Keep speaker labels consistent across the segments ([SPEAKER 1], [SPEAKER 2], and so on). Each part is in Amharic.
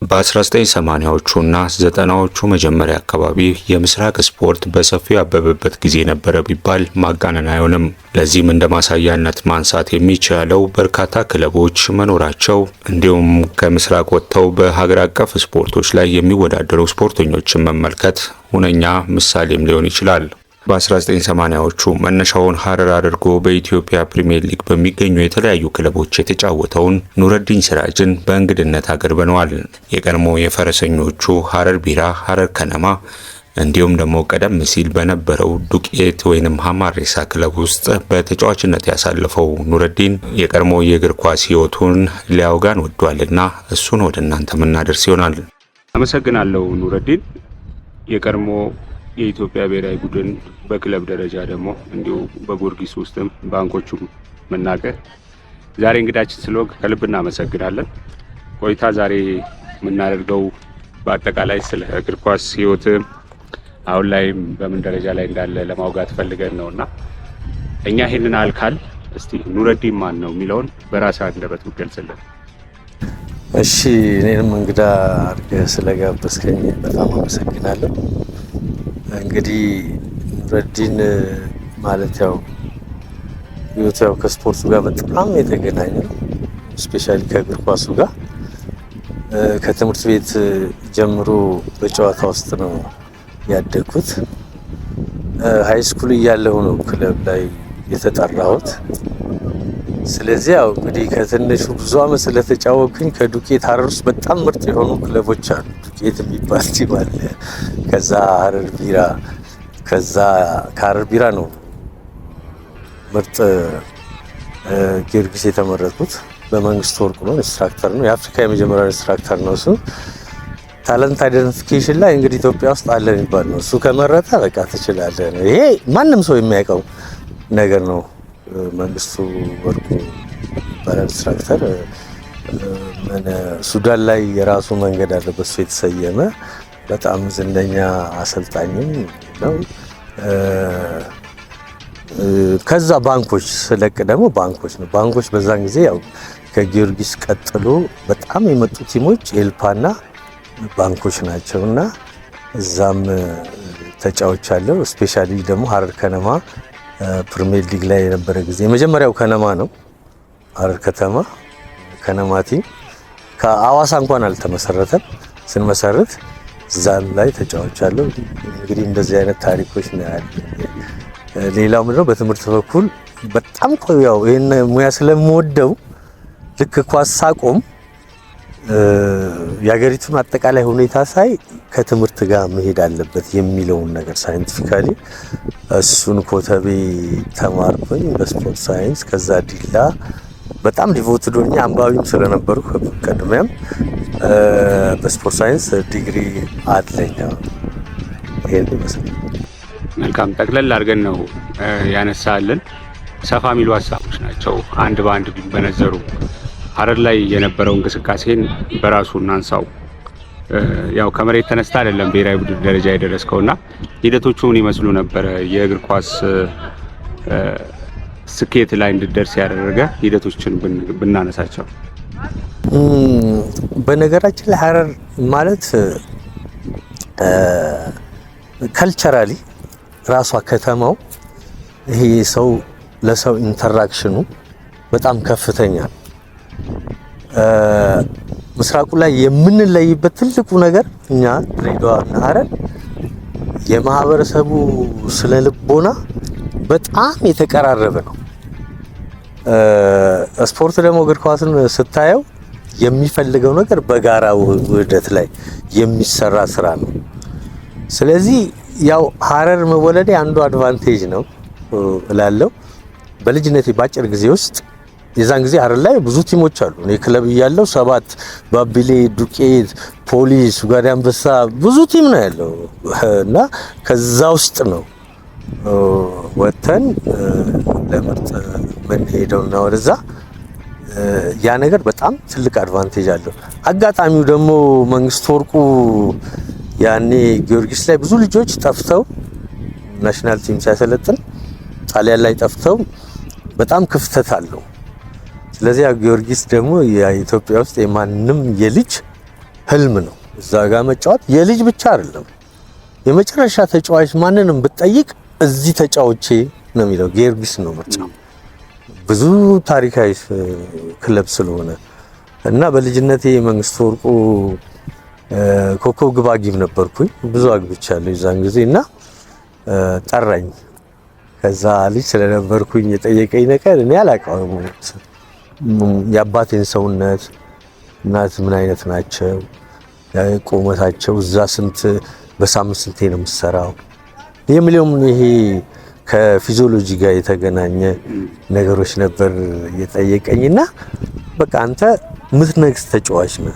[SPEAKER 1] በ1980ዎቹና 90ዎቹ መጀመሪያ አካባቢ የምስራቅ ስፖርት በሰፊው ያበበበት ጊዜ ነበረ ቢባል ማጋነን አይሆንም። ለዚህም እንደ ማሳያነት ማንሳት የሚቻለው በርካታ ክለቦች መኖራቸው እንዲሁም ከምስራቅ ወጥተው በሀገር አቀፍ ስፖርቶች ላይ የሚወዳደሩ ስፖርተኞችን መመልከት ሁነኛ ምሳሌም ሊሆን ይችላል። በ1980ዎቹ መነሻውን ሀረር አድርጎ በኢትዮጵያ ፕሪሚየር ሊግ በሚገኙ የተለያዩ ክለቦች የተጫወተውን ኑረዲን ሲራጅን በእንግድነት አቅርበነዋል። የቀድሞ የፈረሰኞቹ ሀረር ቢራ፣ ሀረር ከነማ እንዲሁም ደግሞ ቀደም ሲል በነበረው ዱቄት ወይንም ሀማሬሳ ክለብ ውስጥ በተጫዋችነት ያሳለፈው ኑረዲን የቀድሞ የእግር ኳስ ሕይወቱን ሊያውጋን ወዷልና እሱን ወደ እናንተ የምናደርስ ይሆናል። አመሰግናለሁ ኑረዲን። የቀድሞ የኢትዮጵያ ብሔራዊ ቡድን በክለብ ደረጃ ደግሞ እንዲሁ በጊዮርጊስ ውስጥም ባንኮቹም መናገር ዛሬ እንግዳችን ስለወግ ከልብ እናመሰግናለን። ቆይታ ዛሬ የምናደርገው በአጠቃላይ ስለ እግር ኳስ ህይወት አሁን ላይ በምን ደረጃ ላይ እንዳለ ለማውጋት ፈልገን ነውና እኛ ይሄንን አልካል እስቲ ኑረዲን ማን ነው የሚለውን በራስህ አንደበት ብትገልጽልን።
[SPEAKER 2] እሺ፣ እኔንም እንግዳ አድርገህ ስለጋበዝከኝ በጣም አመሰግናለሁ። እንግዲህ ኑረዲን ማለት ያው ህይወቱ ያው ከስፖርቱ ጋር በጣም የተገናኘ ነው። ስፔሻሊ ከእግር ኳሱ ጋር ከትምህርት ቤት ጀምሮ በጨዋታ ውስጥ ነው ያደግኩት። ሃይ ስኩል እያለሁ ነው ክለብ ላይ የተጠራሁት። ስለዚህ ያው እንግዲህ ከትንሹ ብዙ አመት ስለተጫወኩኝ ከዱቄት ሀረር ውስጥ በጣም ምርጥ የሆኑ ክለቦች አሉ። ዱቄት የሚባል ቲም አለ። ከዛ ሀረር ቢራ፣ ከዛ ከሀረር ቢራ ነው ምርጥ ጊዮርጊስ የተመረጥኩት። በመንግስቱ ወርቁ ነው፣ ኢንስትራክተር ነው። የአፍሪካ የመጀመሪያ ኢንስትራክተር ነው እሱ። ታለንት አይደንቲፊኬሽን ላይ እንግዲህ ኢትዮጵያ ውስጥ አለ የሚባል ነው። እሱ ከመረጠ በቃ ትችላለህ ነው። ይሄ ማንም ሰው የሚያውቀው ነገር ነው። መንግስቱ ወርቁ ይባላል ኢንስትራክተር። ሱዳን ላይ የራሱ መንገድ አለ በሱ የተሰየመ በጣም ዝነኛ አሰልጣኝም ነው። ከዛ ባንኮች ስለቅ ደግሞ ባንኮች ነው። ባንኮች በዛን ጊዜ ያው ከጊዮርጊስ ቀጥሎ በጣም የመጡ ቲሞች ኤልፓና ባንኮች ናቸውና እዛም ተጫዋች አለው። ስፔሻሊ ደግሞ ሀረር ከነማ ፕሪሚየር ሊግ ላይ የነበረ ጊዜ የመጀመሪያው ከነማ ነው። ሀረር ከተማ ከነማ ቲም ከአዋሳ እንኳን አልተመሰረተም። ስንመሰርት እዛም ላይ ተጫዋች አለው። እንግዲህ እንደዚህ አይነት ታሪኮች ነው ያለ። ሌላው ምንድነው በትምህርት በኩል በጣም ቆያው ይሄን ሙያ ስለምወደው ልክ ኳስ ሳቆም የሀገሪቱን አጠቃላይ ሁኔታ ሳይ ከትምህርት ጋር መሄድ አለበት የሚለውን ነገር ሳይንቲፊካሊ እሱን ኮተቤ ተማርኩኝ በስፖርት ሳይንስ። ከዛ ዲላ በጣም ዲቮትድ ሆኜ አንባቢም ስለነበርኩ ቀድሜም በስፖርት ሳይንስ ዲግሪ አለኝ። ይሄን ይመስላል።
[SPEAKER 1] መልካም ጠቅለል አድርገን ነው ያነሳልን። ሰፋ የሚሉ ሀሳቦች ናቸው አንድ በአንድ ቢበነዘሩ። ሀረር ላይ የነበረው እንቅስቃሴን በራሱ እናንሳው። ያው ከመሬት ተነስታ አይደለም ብሔራዊ ቡድን ደረጃ የደረስከውና ሂደቶቹ ምን ይመስሉ ነበር? የእግር ኳስ ስኬት ላይ እንድትደርስ ያደረገ ሂደቶችን ብናነሳቸው።
[SPEAKER 2] በነገራችን ላይ ሀረር ማለት ካልቸራሊ ራሷ ከተማው ይሄ ሰው ለሰው ኢንተራክሽኑ በጣም ከፍተኛ ነው። ምስራቁ ላይ የምንለይበት ትልቁ ነገር እኛ ድሬዳዋና ሀረር የማህበረሰቡ ስነ ልቦና በጣም የተቀራረበ ነው። ስፖርት ደግሞ እግር ኳስን ስታየው የሚፈልገው ነገር በጋራ ውህደት ላይ የሚሰራ ስራ ነው። ስለዚህ ያው ሀረር መወለዴ አንዱ አድቫንቴጅ ነው እላለሁ። በልጅነቴ ባጭር ጊዜ ውስጥ የዛን ጊዜ ሀረር ላይ ብዙ ቲሞች አሉ። እኔ ክለብ እያለሁ 7 ባቢሌ፣ ዱቄት፣ ፖሊስ፣ ኡጋዴ አንበሳ ብዙ ቲም ነው ያለው እና ከዛ ውስጥ ነው ወተን ለምርጥ ምን ሄደውና ወደዛ ያ ነገር በጣም ትልቅ አድቫንቴጅ አለው። አጋጣሚው ደግሞ መንግስቱ ወርቁ ያኔ ጊዮርጊስ ላይ ብዙ ልጆች ጠፍተው ናሽናል ቲም ሲያሰለጥን ጣሊያን ላይ ጠፍተው በጣም ክፍተት አለው። ስለዚህ ጊዮርጊስ ደግሞ የኢትዮጵያ ውስጥ የማንም የልጅ ህልም ነው። እዛ ጋር መጫወት የልጅ ብቻ አይደለም። የመጨረሻ ተጫዋች ማንንም ብትጠይቅ እዚህ ተጫውቼ ነው የሚለው። ጊዮርጊስ ነው ምርጫው፣ ብዙ ታሪካዊ ክለብ ስለሆነ እና በልጅነቴ መንግስቱ ወርቁ ኮከብ ግብ አግቢ ነበርኩኝ። ብዙ አግብቻለሁ የዛን ጊዜ እና ጠራኝ። ከዛ ልጅ ስለነበርኩኝ የጠየቀኝ ነገር እኔ አላውቀውም። የአባቴን ሰውነት እናት ምን አይነት ናቸው፣ ቁመታቸው፣ እዛ ስንት በሳምንት ስንቴ ነው የምትሰራው የሚለውም ይሄ ከፊዚዮሎጂ ጋር የተገናኘ ነገሮች ነበር የጠየቀኝና በቃ አንተ ምትነግስ ተጫዋች ነህ፣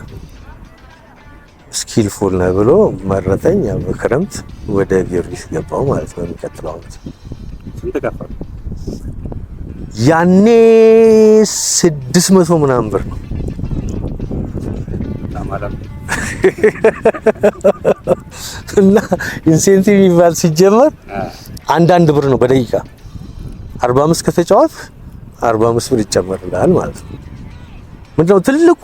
[SPEAKER 2] ስኪልፉል ነህ ብሎ መረጠኝ። በክረምት ወደ ጊዮርጊስ ገባው ማለት ነው። የሚቀጥለው ዓመት
[SPEAKER 1] ስንት ከፈሉ?
[SPEAKER 2] ያኔ 600 ምናምን ብር ነው። እና ኢንሴንቲቭ የሚባል ሲጀመር አንዳንድ ብር ነው በደቂቃ 45 ከተጫወት 45 ብር ይጨመርልሃል ማለት ነው። ምንድነው ትልቁ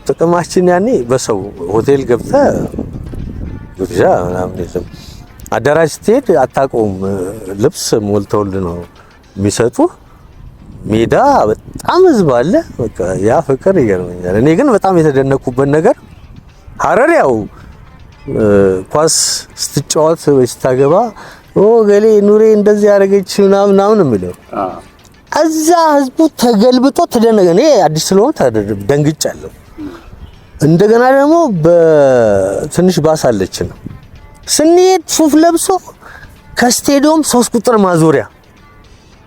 [SPEAKER 2] ጥቅማችን ያኔ በሰው ሆቴል ገብተህ ግብዣ ምናምን የለም። አዳራሽ ስትሄድ አታውቀውም፣ ልብስ ሞልተውልህ ነው የሚሰጡ። ሜዳ በጣም ህዝብ አለ። በቃ ያ ፍቅር ይገርመኛል። እኔ ግን በጣም የተደነኩበት ነገር ሀረር ያው ኳስ ስትጫወት ወይ ስታገባ ገሌ ኑሬ እንደዚህ ያደረገች ምናምን የሚለው እዛ ህዝቡ ተገልብጦ ተደነገ። እኔ አዲስ ስለሆነ ደንግጫለሁ። እንደገና ደግሞ በትንሽ ባስ አለች ነው ስንሄድ ሱፍ ለብሶ ከስቴዲየም 3 ቁጥር ማዞሪያ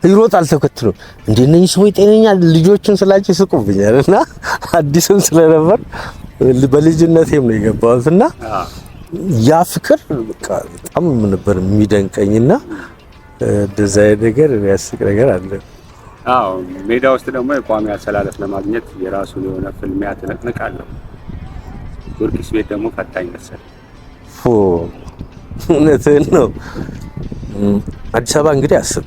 [SPEAKER 2] ይሮጣል ተከትሎ። እንደነኝ ሰው ጤነኛ ልጆችን ስላቸው ይስቁብኛል። እና አዲስም ስለነበር በልጅነቴም ነው የገባሁትና ያ ፍቅር በቃ በጣም ነበር የሚደንቀኝና እንደዛ ነገር ያስቅ ነገር አለ።
[SPEAKER 1] አዎ ሜዳ ውስጥ ደግሞ የቋሚ አሰላለፍ ለማግኘት የራሱ የሆነ ፍልሚያ ትንቅንቅ አለው። ጊዮርጊስ ቤት ደግሞ ፈታኝ መሰለኝ። እውነትህን ነው። አዲስ አበባ እንግዲህ አስብ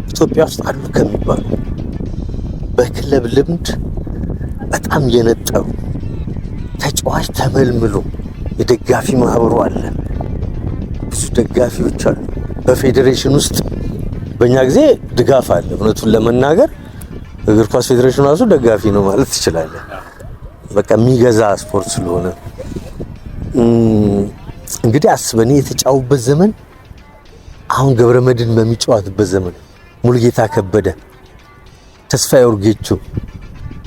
[SPEAKER 1] ኢትዮጵያ ውስጥ አሉ ከሚባሉ በክለብ ልምድ በጣም የነጠሩ ተጫዋች ተመልምሎ የደጋፊ ማህበሩ አለ። ብዙ ደጋፊዎች አሉ። በፌዴሬሽን ውስጥ በእኛ ጊዜ ድጋፍ አለ። እውነቱን ለመናገር እግር ኳስ ፌዴሬሽኑ ራሱ ደጋፊ ነው ማለት ትችላለህ። በቃ የሚገዛ ስፖርት ስለሆነ እንግዲህ አስበኔ የተጫውበት ዘመን አሁን ገብረመድህን በሚጫወትበት ዘመን ሙሉጌታ ከበደ፣ ተስፋዬ ኡርጌቾ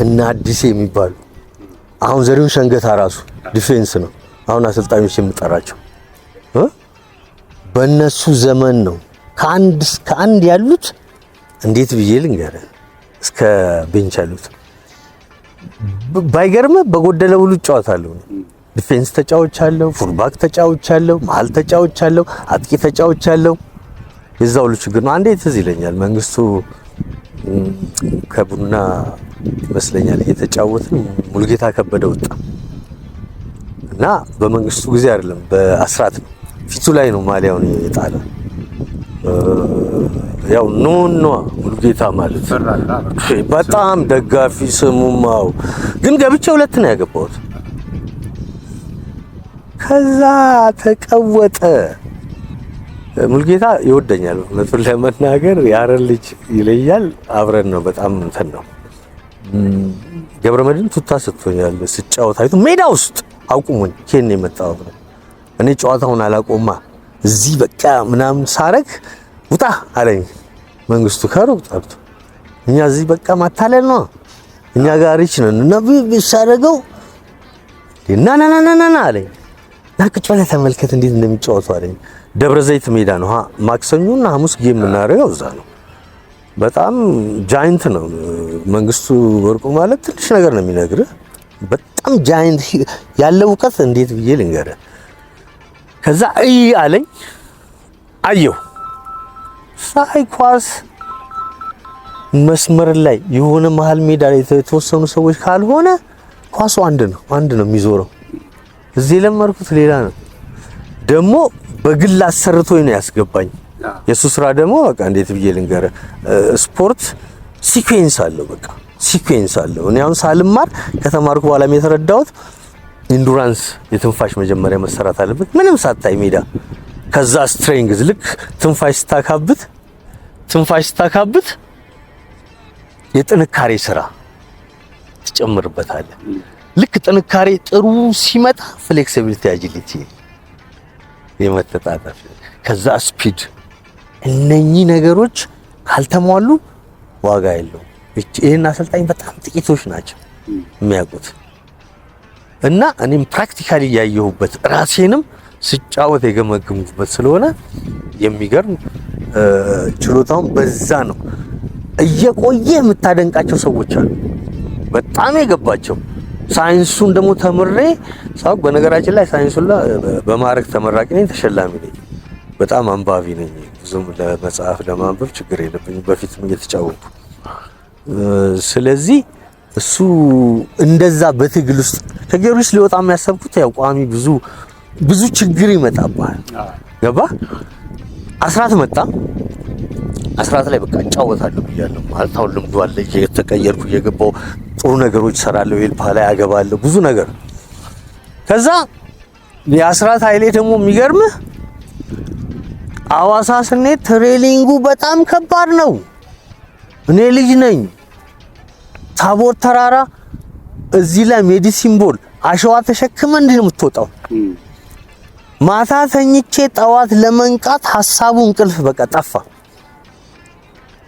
[SPEAKER 1] እና አዲስ የሚባሉ አሁን ዘሪሁን ሸንገታ ራሱ ዲፌንስ ነው አሁን አሰልጣኞች የምጠራቸው በእነሱ ዘመን ነው። ከአንድ ያሉት እንዴት ብዬ ልንገርህ እስከ ቤንች ያሉት ባይገርም በጎደለ ሁሉ እጫወታለሁ። ዲፌንስ ተጫውቻለሁ፣ ፉልባክ ተጫውቻለሁ፣ መሀል ተጫውቻለሁ፣ አጥቂ ተጫውቻለሁ። የዛው ሁሉ ችግር ነው። አንዴ ትዝ ይለኛል መንግስቱ ከቡና ይመስለኛል እየተጫወትን ሙሉጌታ ከበደ ወጣ እና በመንግስቱ ጊዜ አይደለም በአስራት ነው ፊቱ ላይ ነው ማሊያውን የጣለ። ያው ኖ ሙሉጌታ ማለት በጣም ደጋፊ ስሙማው ግን ገብቼ 2 ነው ያገባሁት። ከዛ ተቀወጠ። ሙሉጌታ ይወደኛል እውነቱን ለመናገር የሀረር ልጅ ይለያል። አብረን ነው በጣም እንትን ነው። ገብረመድህን ቱታ ሰጥቶኛል ስጫወት አይቶ ሜዳ ውስጥ አቁሙኝ ከኔ የመጣው ነው። እኔ ጨዋታውን አላቆማ እዚህ በቃ ምናምን ሳረግ ውጣ አለኝ መንግስቱ ከሩቅ ጠርቶ። እኛ እዚህ በቃ ማታለል ነው እኛ ጋር ይች ነን እና ቢሳረገው ና አለኝ። ናቅጭ ብለህ ተመልከት እንዴት እንደሚጫወቱ አለኝ። ደብረ ዘይት ሜዳ ነው ማክሰኞና ሐሙስ ጌም የምናደርገው እዛ ነው። በጣም ጃይንት ነው መንግስቱ ወርቁ ማለት ትንሽ ነገር ነው የሚነግርህ። በጣም ጃይንት ያለው እውቀት እንዴት ብዬ ልንገርህ። ከዛ አለኝ አየሁ ሳይ ኳስ መስመር ላይ የሆነ መሃል ሜዳ ላይ የተወሰኑ ሰዎች ካልሆነ ኳሱ አንድ ነው የሚዞረው። እዚህ ለመርኩት ሌላ ነው። ደግሞ በግል አሰርቶኝ ነው ያስገባኝ። የሱ ስራ ደግሞ በቃ እንዴት ብዬ ልንገርህ ስፖርት ሲኩዌንስ አለው። በቃ
[SPEAKER 2] ሲኩዌንስ አለው። እኔ አሁን ሳልማር ከተማርኩ በኋላ የተረዳሁት ኢንዱራንስ የትንፋሽ መጀመሪያ መሰራት አለበት ምንም ሳታይ ሜዳ። ከዛ ስትሬንግዝ ልክ ትንፋሽ ስታካብት የጥንካሬ ስራ ትጨምርበታለህ። ልክ ጥንካሬ ጥሩ ሲመጣ ፍሌክሲቢሊቲ፣ አጂሊቲ፣ የመተጣጠፍ ከዛ ስፒድ፣ እነኚህ ነገሮች ካልተሟሉ ዋጋ የለውም። ይሄን አሰልጣኝ በጣም ጥቂቶች ናቸው የሚያውቁት እና እኔም ፕራክቲካሊ ያየሁበት ራሴንም ስጫወት የገመገምኩበት ስለሆነ የሚገርም ችሎታውን በዛ ነው። እየቆየ የምታደንቃቸው ሰዎች አሉ በጣም የገባቸው ሳይንሱን ደግሞ ተምሬ ሳውቅ። በነገራችን ላይ ሳይንሱን በማዕረግ ተመራቂ ነኝ፣ ተሸላሚ ነኝ፣ በጣም አንባቢ ነኝ። ብዙም ለመጽሐፍ ለማንበብ ችግር የለብኝም በፊትም እየተጫወቱ። ስለዚህ እሱ እንደዛ በትግል ውስጥ ከጊዮርጊስ ሊወጣ የሚያሰብኩት ያው ቋሚ ብዙ ችግር ይመጣባል። ገባ አስራት መጣ። አስራት ላይ በቃ እጫወታለሁ ብያለሁ ማለት አሁን ልምዱ አለ። እየተቀየርኩ እየገባው ጥሩ ነገሮች ሰራለሁ። ኤልፓ ላይ አገባለሁ ብዙ ነገር። ከዛ የአስራት ኃይሌ ደግሞ የሚገርምህ አዋሳ ስንሄድ ትሬኒንጉ በጣም ከባድ ነው። እኔ ልጅ ነኝ። ታቦር ተራራ እዚህ ላይ ሜዲሲን ቦል አሸዋ ተሸክመ እንዴ ነው የምትወጣው? ማታ ተኝቼ ጠዋት ለመንቃት ሐሳቡ እንቅልፍ በቃ ጠፋ።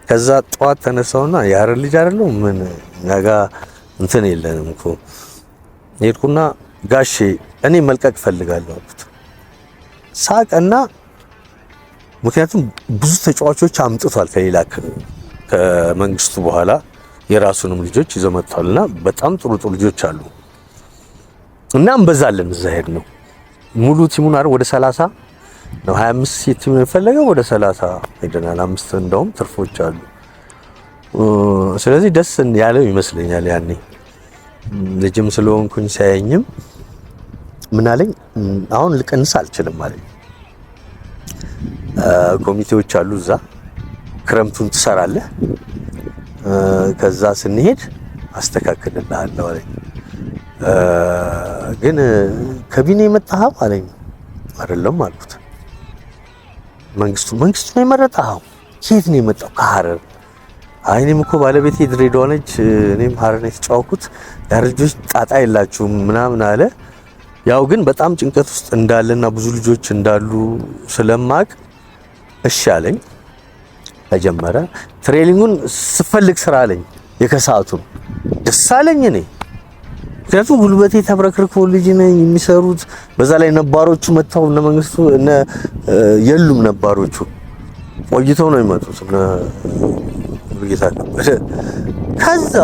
[SPEAKER 2] ከዛ ጠዋት ተነሳውና ያረ ልጅ አይደለም ምን ያጋ እንትን የለንም እኮ ሄድኩና ጋሼ እኔ መልቀቅ ፈልጋለሁ አልኩት። ሳቀና ምክንያቱም ብዙ ተጫዋቾች አምጥቷል ከሌላ ከመንግስቱ በኋላ የራሱንም ልጆች ይዘው መጥቷልና በጣም ጥሩ ልጆች አሉ እና እንበዛለን። እዛ ሄድ ነው ሙሉ ቲሙን አይደል ወደ 30 ነው 25 ቲም የፈለገው ወደ 30 ሄደናል። 5 እንደውም ትርፎች አሉ። ስለዚህ ደስ ያለው ይመስለኛል። ያኔ ልጅም ስለሆንኩኝ ሳይኝም ምን አለኝ አሁን ልቀንስ አልችልም ማለት ኮሚቴዎች አሉ እዛ ክረምቱን ትሰራለህ ከዛ ስንሄድ አስተካክልልሃለሁ አለኝ። ግን ከቢኔ የመጣኸው አለኝ። አይደለም አልኩት። መንግስቱ ነው የመረጠኸው? ከየት ነው የመጣው? ከሐረር። አይ እኔም እኮ ባለቤቴ ድሬዳዋ ነች፣ እኔም ሐረር ነው የተጫወኩት። ያረጆች ጣጣ የላችሁም ምናምን አለ። ያው ግን በጣም ጭንቀት ውስጥ እንዳለና ብዙ ልጆች እንዳሉ ስለማቅ እሺ አለኝ። ተጀመረ ትሬኒንጉን ስፈልግ ስራ አለኝ። የከሰዓቱን ደስ አለኝ እኔ ምክንያቱም ጉልበቴ ተብረክርኮ ልጅ ነኝ የሚሰሩት። በዛ ላይ ነባሮቹ መጣው እነ መንግስቱ እነ የሉም ነባሮቹ ቆይተው ነው የሚመጡት እነ ብርጌታ ከበደ። ከዛ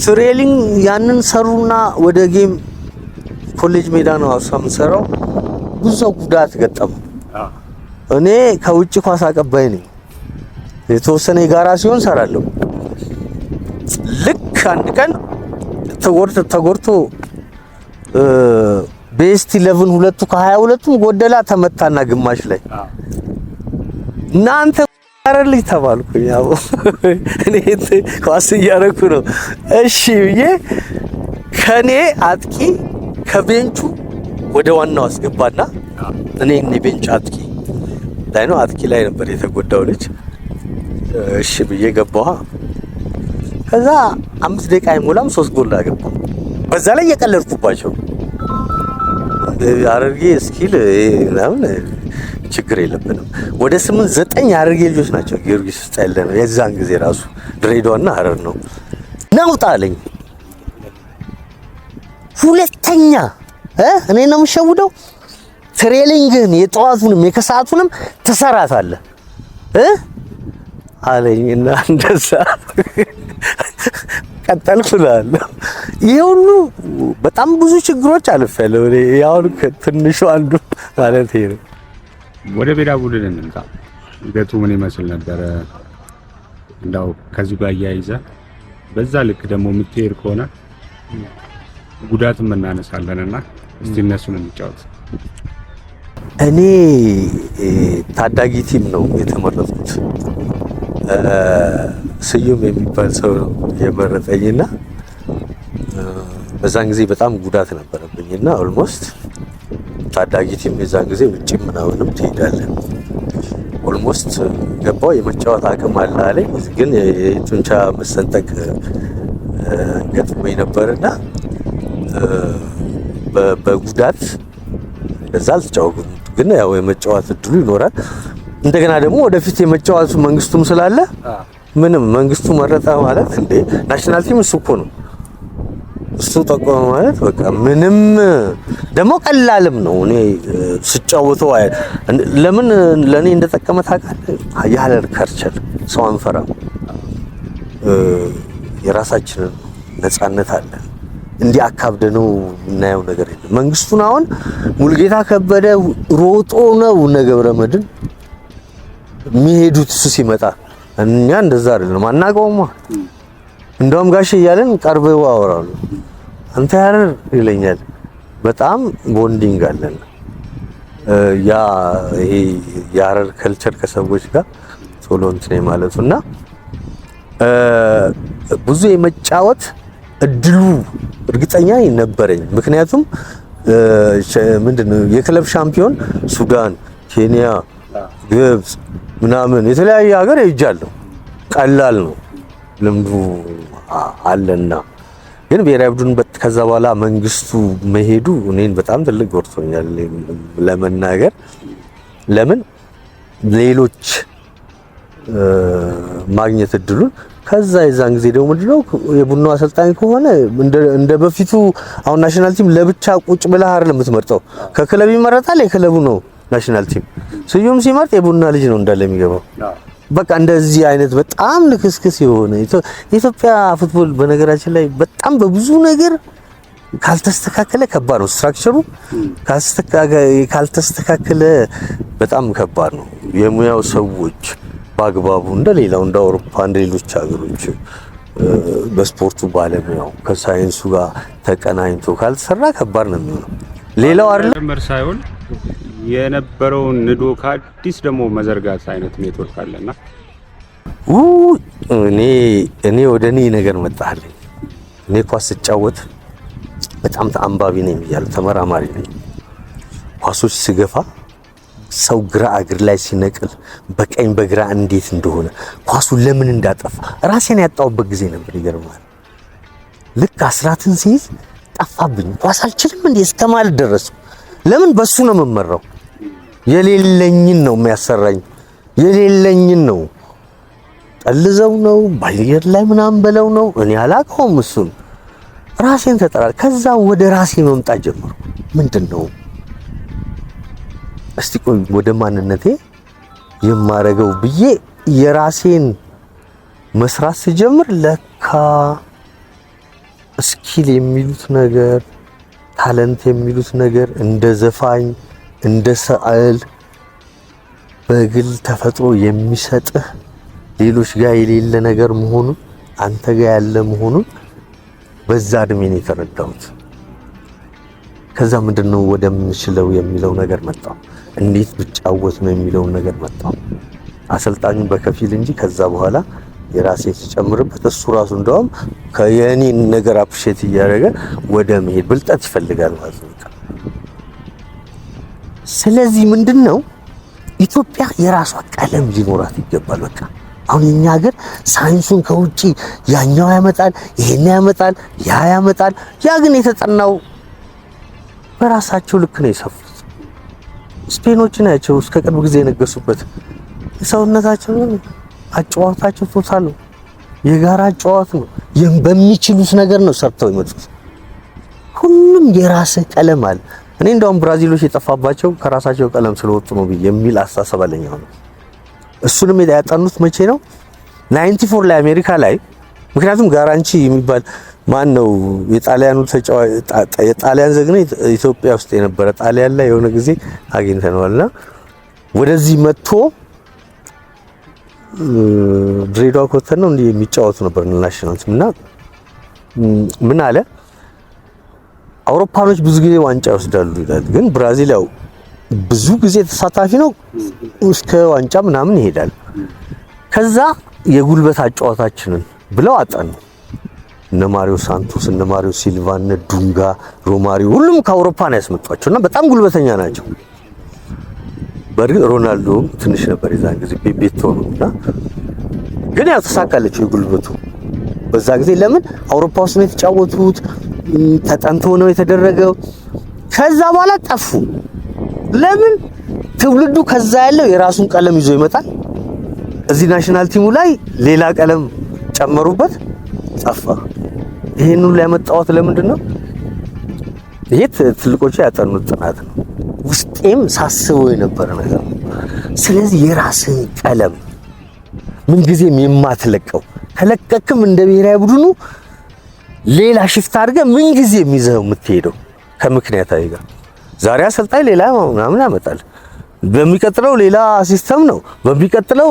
[SPEAKER 2] ትሬኒንግ ያንን ሰሩና ወደ ጌም ኮሌጅ ሜዳ ነው አሳም ሰራው። ብዙ ጉዳት ገጠሙ። እኔ ከውጭ ኳስ አቀባይ ነኝ። የተወሰነ የጋራ ሲሆን ሰራለሁ። ልክ አንድ ቀን ተጎርቶ ቤስት 11 ሁለቱ ከ22ቱም ጎደላ ተመታና ግማሽ ላይ እናንተ አረልኝ ተባልኩኝ። ያው እኔ ኳስ እያረኩ ነው እሺ ብዬ ከኔ አጥቂ ከቤንቹ ወደ ዋናው አስገባና እኔ ቤንች አጥቂ ላይ ነው አጥቂ ላይ ነበር የተጎዳው ልጅ። እሺ ብዬ ገባሁ። ከዛ 5 ደቂቃ አይሞላም 3 ጎል አገባሁ። በዛ ላይ የቀለድኩባቸው አረርጌ ስኪል ምናምን ችግር የለብንም። ወደ 8-9 አረርጌ ልጆች ናቸው ጊዮርጊስ ውስጥ ያለነው የዛን ጊዜ ራሱ ድሬዳዋና ሐረር ነው። ናውጣ አለኝ። ሁለተኛ እኔ ነው የምሸውደው ትሬኒንግን የጠዋቱንም የከሰዓቱንም ትሰራታለህ አለኝና እንደዛ ቀጠልኩላል። ይሄ ሁሉ በጣም ብዙ ችግሮች አልፈያለሁ። ያው ትንሹ አንዱ ማለት ይሄ ነው።
[SPEAKER 1] ወደ ብሔራ ቡድን እንምጣ። ሂደቱ ምን ይመስል ነበረ? እንዳው ከዚህ ጋር ያይዘህ በዛ ልክ ደግሞ የምትሄድ ከሆነ ጉዳትም እናነሳለንና እስቲ እነሱን እንጫወት።
[SPEAKER 2] እኔ ታዳጊ ቲም ነው የተመረጥኩት። ስዩም የሚባል ሰው ነው የመረጠኝና በዛን ጊዜ በጣም ጉዳት ነበረብኝና ኦልሞስት ታዳጊ ቲም የዛን ጊዜ ውጪ ምናምንም ትሄዳለህ ኦልሞስት ገባው የመጫወት አቅም አለ አለኝ ግን የጡንቻ መሰንጠቅ ገጥሞኝ ነበርና በጉዳት እንደዛ አልተጫወትኩም ግን ያው የመጫወት እድሉ ይኖራል እንደገና ደግሞ ወደፊት የመጫወቱ መንግስቱም ስላለ ምንም መንግስቱ መረጣ ማለት እንዴ ናሽናል ቲም እሱ እኮ ነው እሱ ተቆመ ማለት በቃ ምንም ደግሞ ቀላልም ነው እኔ ስጫወተው ለምን ለኔ እንደተጠቀመ ታውቃለህ ያለር ከርቸል ሰው አንፈራም የራሳችንን ነፃነት አለ እንዲህ አካብደነው እናየው ነገር የለም መንግስቱን አሁን ሙልጌታ ከበደ ሮጦ ነው ነገብረመድን የሚሄዱት እሱ ሲመጣ እኛ እንደዛ አይደለም አናውቀውማ እንደውም ጋሽ እያለን ቀርበው አወራሉ አንተ ያረር ይለኛል በጣም ቦንዲንግ አለን ያ ይሄ ያረር ከልቸር ከሰዎች ጋር ቶሎ እንትን ማለቱና ብዙ የመጫወት እድሉ እርግጠኛ ነበረኝ ምክንያቱም ምንድነው የክለብ ሻምፒዮን ሱዳን ኬንያ ግብጽ ምናምን የተለያየ ሀገር ሄጃለሁ ቀላል ነው ልምዱ አለና ግን ብሔራዊ ቡድን ከዛ በኋላ መንግስቱ መሄዱ እኔን በጣም ትልቅ ጎርቶኛል ለመናገር ለምን ሌሎች ማግኘት እድሉን ከዛ የዛን ጊዜ ደግሞ ምንድነው የቡናው አሰልጣኝ ከሆነ እንደ በፊቱ አሁን ናሽናል ቲም ለብቻ ቁጭ ብለህ አይደለም የምትመርጠው ከክለብ ይመረጣል የክለቡ ነው ናሽናል ቲም ስዩም ሲመርጥ የቡና ልጅ ነው እንዳለ የሚገባው በቃ እንደዚህ አይነት በጣም ልክስክስ የሆነ የኢትዮጵያ ፉትቦል በነገራችን ላይ በጣም በብዙ ነገር ካልተስተካከለ ከባድ ነው ስትራክቸሩ ካልተስተካከለ በጣም ከባድ ነው የሙያው ሰዎች ባግባቡ እንደሌላው እንደ አውሮፓ እንደ ሌሎች ሀገሮች በስፖርቱ ባለሙያው ከሳይንሱ ጋር ተቀናኝቶ ካልተሰራ ከባድ ነው የሚሆነው ሌላው አይደለም
[SPEAKER 1] ሳይሆን የነበረውን ንዶ ከአዲስ ደግሞ መዘርጋት አይነት ኔትወርክ አለና
[SPEAKER 2] እኔ ወደኔ ነገር መጣልኝ እኔ ኳስ ስጫወት በጣም አንባቢ ነኝ ይላል ተመራማሪ ነኝ ኳሶች ስገፋ ሰው ግራ እግር ላይ ሲነቅል በቀኝ በግራ እንዴት እንደሆነ ኳሱ ለምን እንዳጠፋ ራሴን ያጣውበት ጊዜ ነበር ይገርማል ልክ አስራትን ሲይዝ ጠፋብኝ ኳስ አልችልም እንዴ እስከማለት ደረሱ ለምን በሱ ነው መመራው የሌለኝን ነው የሚያሰራኝ የሌለኝን ነው ጠልዘው ነው ባየር ላይ ምናምን በለው ነው እኔ አላውቀውም እሱን ራሴን ተጠራል ከዛ ወደ ራሴ መምጣት ጀመርኩ ምንድነው እስቲ ቆይ ወደ ማንነቴ የማረገው ብዬ የራሴን መስራት ሲጀምር ለካ ስኪል የሚሉት ነገር ታለንት የሚሉት ነገር እንደ ዘፋኝ እንደ ሰዓል በግል ተፈጥሮ የሚሰጥህ ሌሎች ጋር የሌለ ነገር መሆኑን አንተ ጋር ያለ መሆኑን በዛ እድሜ ነው የተረዳሁት ከዛ ምንድነው ወደምችለው የሚለው ነገር መጣው እንዴት ብጫወት ነው የሚለው ነገር መጣው አሰልጣኙን በከፊል እንጂ ከዛ በኋላ የራሴ ሲጨምርበት እሱ ራሱ እንደውም ከየኔን ነገር አፕሪሼት እያደረገ ወደ መሄድ ብልጠት ይፈልጋል ማለት ነው ስለዚህ ምንድነው ኢትዮጵያ የራሷ ቀለም ሊኖራት ይገባል በቃ አሁን የኛ ሀገር ሳይንሱን ከውጪ ያኛው ያመጣል ይሄን ያመጣል ያ ያመጣል ያ ግን የተጠናው በራሳቸው ልክ ነው የሰፉት ስፔኖች ናቸው እስከ ቅርብ ጊዜ የነገሱበት ሰውነታቸው አጫዋታቸው ቶታል ነው የጋራ አጫዋት ነው በሚችሉት ነገር ነው ሰርተው ይመጡት ሁሉም የራስ ቀለም አለ እኔ እንደውም ብራዚሎች የጠፋባቸው ከራሳቸው ቀለም ስለወጡ ነው የሚል አስተሳሰብ አለኝ ነው እሱንም ያጣኑት መቼ ነው 94 ላይ አሜሪካ ላይ ምክንያቱም ጋራንቺ የሚባል ማን ነው የጣሊያኑ የጣሊያን ዘግነ ኢትዮጵያ ውስጥ የነበረ ጣሊያን ላይ የሆነ ጊዜ አግኝተነዋልና ወደዚህ መጥቶ ድሬዳዋ ኮተን ነው እንዴ የሚጫወቱ ነበር ናሽናል ቲም እና ምን አለ አውሮፓኖች ብዙ ጊዜ ዋንጫ ይወስዳሉ ይላል ግን ብራዚል ያው ብዙ ጊዜ ተሳታፊ ነው እስከ ዋንጫ ምናምን ይሄዳል ከዛ የጉልበት አጫዋታችንን ብለው አጠኑ። እነ ማሪዮ ሳንቶስ፣ እነ ማሪዮ ሲልቫ፣ እነ ዱንጋ፣ ሮማሪዮ ሁሉም ከአውሮፓ ነው ያስመጧቸውና በጣም ጉልበተኛ ናቸው። በርግጥ ሮናልዶ ትንሽ ነበር የዛን ጊዜ ቤቤቶ ነውና ግን ያው ተሳካለች የጉልበቱ በዛ ጊዜ። ለምን አውሮፓ ውስጥ ነው የተጫወቱት፣ ተጠንቶ ነው የተደረገው። ከዛ በኋላ ጠፉ። ለምን? ትውልዱ ከዛ ያለው የራሱን ቀለም ይዞ ይመጣል። እዚህ ናሽናል ቲሙ ላይ ሌላ ቀለም ጨመሩበት፣ ጠፋ። ይሄን ሁሉ ያመጣሁት ለምንድን ነው? ይሄ ትልቆቹ ያጠኑት ጥናት ነው። ውስጤም ሳስበው የነበረ ነገር ነው። ስለዚህ የራስን ቀለም ምንጊዜም የማትለቀው ከለቀቅም እንደ ብሔራዊ ቡድኑ ሌላ ሽፍት አድርገህ ምንጊዜም ይዘው የምትሄደው ከምክንያታዊ ጋር። ዛሬ አሰልጣኝ ሌላ ምናምን ያመጣል፣ በሚቀጥለው ሌላ ሲስተም ነው በሚቀጥለው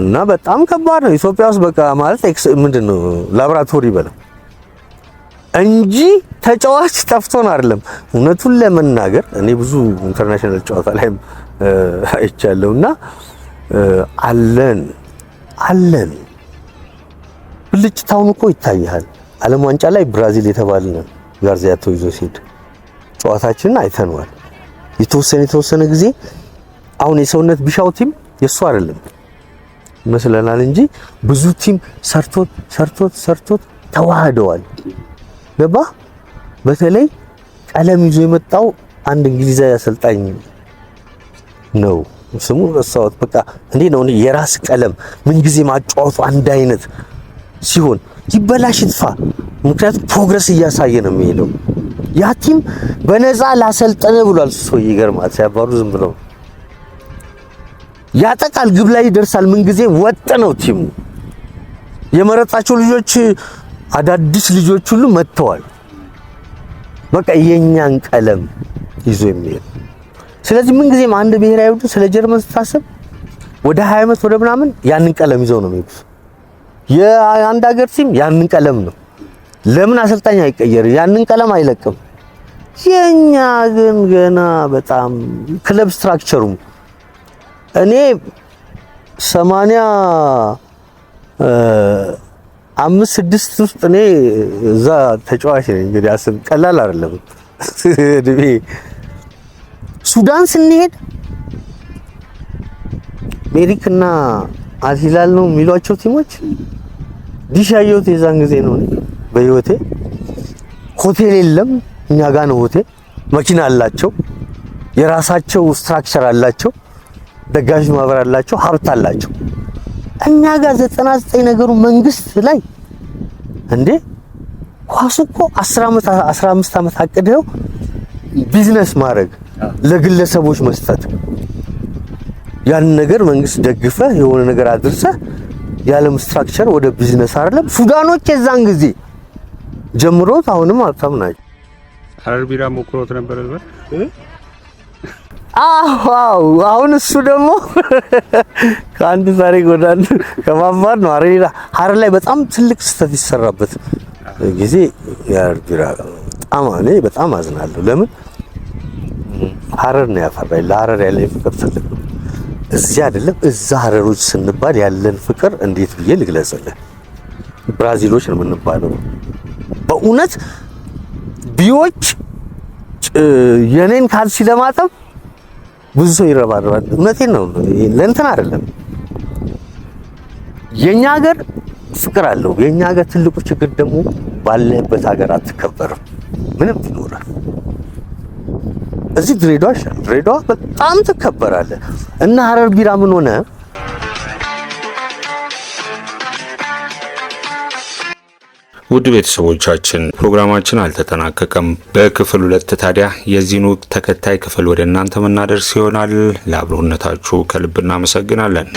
[SPEAKER 2] እና በጣም ከባድ ነው። ኢትዮጵያ ውስጥ በቃ ማለት ምንድነው ላብራቶሪ በለው እንጂ ተጫዋች ጠፍቶን አይደለም። እውነቱን ለመናገር እኔ ብዙ ኢንተርናሽናል ጨዋታ ላይም አይቻለሁና አለን ብልጭታውን እኮ ይታያል። ዓለም ዋንጫ ላይ ብራዚል የተባለ ጋርዚያቶ ይዞ ሲሄድ ጨዋታችንን አይተነዋል። የተወሰነ ጊዜ አሁን የሰውነት ቢሻው ቲም የሱ አይደለም መስለናል እንጂ ብዙ ቲም ሰርቶት ተዋህደዋል። ገባ? በተለይ ቀለም ይዞ የመጣው አንድ እንግሊዛዊ አሰልጣኝ ነው። ስሙ ረሳሁት። በቃ እንዴ ነው የራስ ቀለም ምን ጊዜ ማጫወቱ አንድ አይነት ሲሆን ይበላሽ ይጥፋ። ምክንያቱም ፕሮግረስ እያሳየ ነው የሚሄደው። ያ ቲም በነፃ ላሰልጠነ ብሏል። ሰው ይገርማል። ሲያባሩ ዝም ብለው ያጠቃል፣ ግብ ላይ ይደርሳል። ምን ጊዜ ወጥ ነው ቲሙ። የመረጣቸው ልጆች አዳዲስ ልጆች ሁሉ መጥተዋል። በቃ የኛን ቀለም ይዞ የሚሄድ። ስለዚህ ምን ጊዜም አንድ ብሔራዊ ቡድን ስለ ጀርመን ስታስብ ወደ 20 ዓመት ወደ ምናምን ያንን ቀለም ይዘው ነው የሚሄዱት። የአንድ ሀገር ቲም ያንን ቀለም ነው። ለምን አሰልጣኝ አይቀየር? ያንን ቀለም አይለቅም። የኛ ግን ገና በጣም ክለብ ስትራክቸሩ እኔ 85-6 ውስጥ እኔ እዛ ተጫዋች ነኝ። እንግዲህ አስብ፣ ቀላል አይደለም። ሱዳን ስንሄድ ሜሪክና አልሂላል ነው የሚሏቸው ቲሞች ዲሻየውት የዛን ጊዜ ነው በህይወቴ። ሆቴል የለም፣ እኛ ጋር ነው ሆቴል። መኪና አላቸው፣ የራሳቸው ስትራክቸር አላቸው፣ ደጋፊ ማህበር አላቸው፣ ሀብት አላቸው። እኛ ጋር 99 ነገሩ መንግስት ላይ እንዴ ኳሱ እኮ 10 ዓመት 15 ዓመት አቅደው ቢዝነስ ማድረግ ለግለሰቦች መስጠት። ያን ነገር መንግስት ደግፈ የሆነ ነገር አድርሰ ያለም ስትራክቸር ወደ ቢዝነስ አይደለም። ሱዳኖች የዛን ጊዜ ጀምሮት አሁንም ሀብታም ናቸው።
[SPEAKER 1] ሀረር ቢራ ሞክሮት ነበር አይደል?
[SPEAKER 2] አዎ አሁን እሱ ደግሞ ከአንድ ዛሬ ጎዳን ከማባር ነው። ሀረር ላይ በጣም ትልቅ ስህተት ይሰራበት ጊዜ የሀረር ቢራ እኔ በጣም አዝናለሁ። ለምን ሀረር ነው ያፈራኝ። ለሀረር ያለኝ ፍቅር ትልቅ ነው። እዚህ አይደለም እዛ ሀረሮች ስንባል ያለን ፍቅር እንዴት ብዬ ልግለጽልህ? ብራዚሎች ነው የምንባለው በእውነት ቢዎች የኔን ካልሲ ለማጠብ ብዙ ሰው ይረባረባል። እውነቴን ነው፣ ለእንትን አይደለም። የኛ ሀገር ፍቅር አለው። የኛ ሀገር ትልቁ ችግር ደግሞ ባለበት ሀገር አትከበርም። ምንም ትኖራል። እዚህ ድሬዳዋ በጣም ትከበራለህ። እና ሀረር ቢራ ምን ሆነ?
[SPEAKER 1] ውድ ቤተሰቦቻችን ፕሮግራማችን አልተጠናቀቀም። በክፍል 2 ታዲያ የዚህኑ ተከታይ ክፍል ወደ እናንተ መናደርስ ይሆናል። ለአብሮነታችሁ ከልብ እናመሰግናለን።